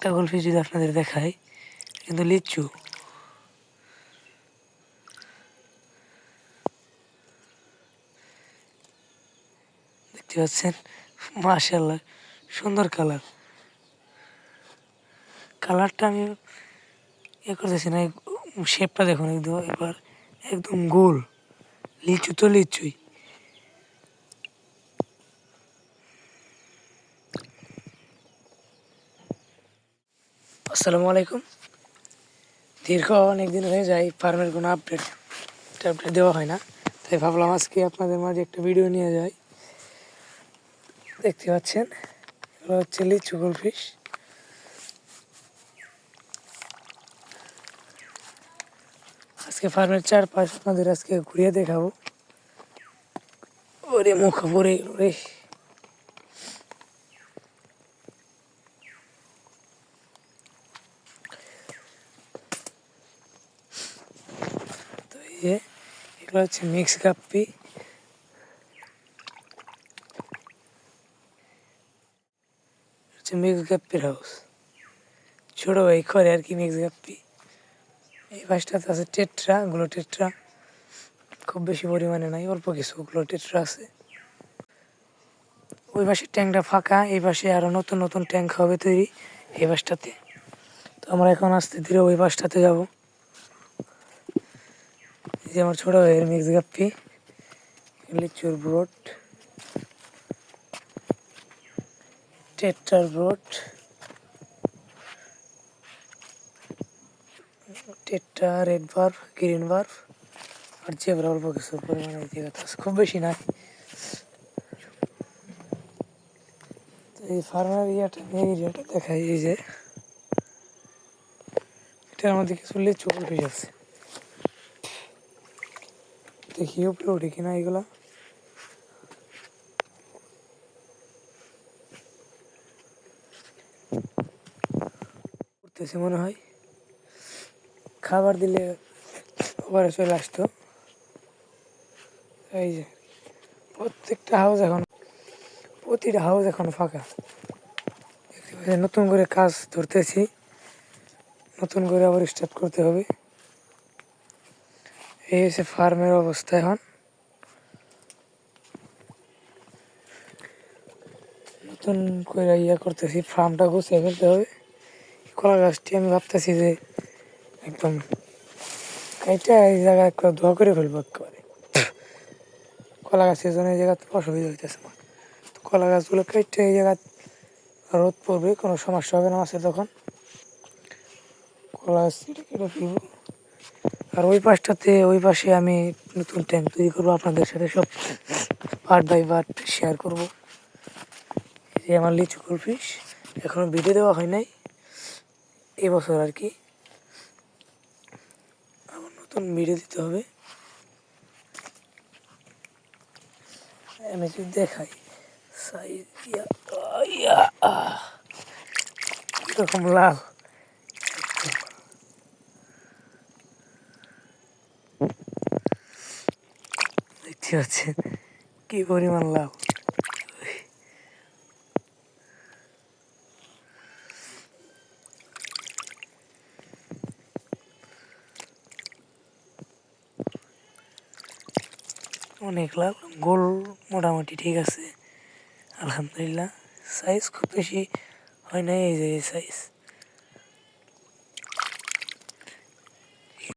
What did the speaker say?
আরেকটা গোলফিশ যদি আপনাদের দেখাই, কিন্তু লিচু। দেখতে পাচ্ছেন, মাশাআল্লাহ সুন্দর কালার। কালারটা আমি করতেছি না, শেপটা দেখুন একদম, এবার একদম গোল। লিচু তো লিচুই। আসসালামু আলাইকুম। দীর্ঘ অনেক দিন হয়ে যায় ফার্মের কোনো আপডেট দেওয়া হয় না, তাই ভাবলাম আজকে আপনাদের মাঝে একটা ভিডিও নিয়ে যাই। দেখতে পাচ্ছেন, এগুলো হচ্ছে লিচু গোলফিশ। আজকে ফার্মের চারপাশ আপনাদের আজকে ঘুরিয়ে দেখাবো। ওরে মুখ পরে রে। তো এই যে এগুলো হচ্ছে মিক্স গাপ্পি। হচ্ছে মিক্স গাপ্পির হাউস, ছোট ভাই করে আর কি মিক্স গাপ্পি। এই পাশটাতে আছে টেট্রা, গুলো টেট্রা খুব বেশি পরিমাণে নাই, অল্প কিছু ওগুলো টেট্রা আছে। ওই পাশের ট্যাঙ্কটা ফাঁকা, এই পাশে আরো নতুন নতুন ট্যাঙ্ক হবে তৈরি এই পাশটাতে। তো আমরা এখন আস্তে ধীরে ওই পাশটাতে যাবো। এই যে আমার ছোট ভাইয়ের মিক্স গাপ্পি, লিচুর broad, টেট্রার broad, tetra, red বার্ফ, green বার্ফ আর জেব্রা অল্প কিছু পরিমাণে জায়গাতে আছে, খুব বেশি নাই। এই ফার্মের এরিয়াটা দেখাই। এই যে এটার মধ্যে কিছু লিচু গোলফিশ আছে, দেখি উপরে উঠে কিনা এগুলা। উঠতেছে মনে হয়, খাবার দিলে ওপরে চলে আসতো। এই যে প্রতিটা হাউস এখন ফাঁকা। নতুন করে কাজ ধরতেছি, নতুন করে আবার স্টার্ট করতে হবে। এই হচ্ছে ফার্মের অবস্থা এখন। নতুন করে করতেছি, ফার্মটা গুছিয়ে ফেলতে হবে। কলা গাছটি আমি ভাবতেছি যে একদম কাইটা এই জায়গায় একটা ধোয়া করে ফেলবো একেবারে। কলা গাছের জন্য এই জায়গাতে অসুবিধা হইতেছে আমার। কলা গাছগুলো কেটে এই জায়গায় রোদ পড়বে, কোনো সমস্যা হবে না আছে তখন। কলা গাছ কেটে ফেলবো। আর ওই পাশে আমি নতুন ট্যাঙ্ক তৈরি করবো, আপনাদের সাথে সব পার্ট বাই পার্ট শেয়ার করবো। এই যে আমার লিচু গোলফিশ, এখনো ভিডিও দেওয়া হয় নাই, এবছর আর কি আমার নতুন ভিডিও দিতে হবে। আমি যদি দেখাই সাইজ, এরকম লাল, দেখতে পাচ্ছেন কি পরিমাণ লাভ। অনেক লাভ, গোল মোটামুটি ঠিক আছে আলহামদুলিল্লাহ। সাইজ খুব বেশি হয় নাই, এই যে সাইজ।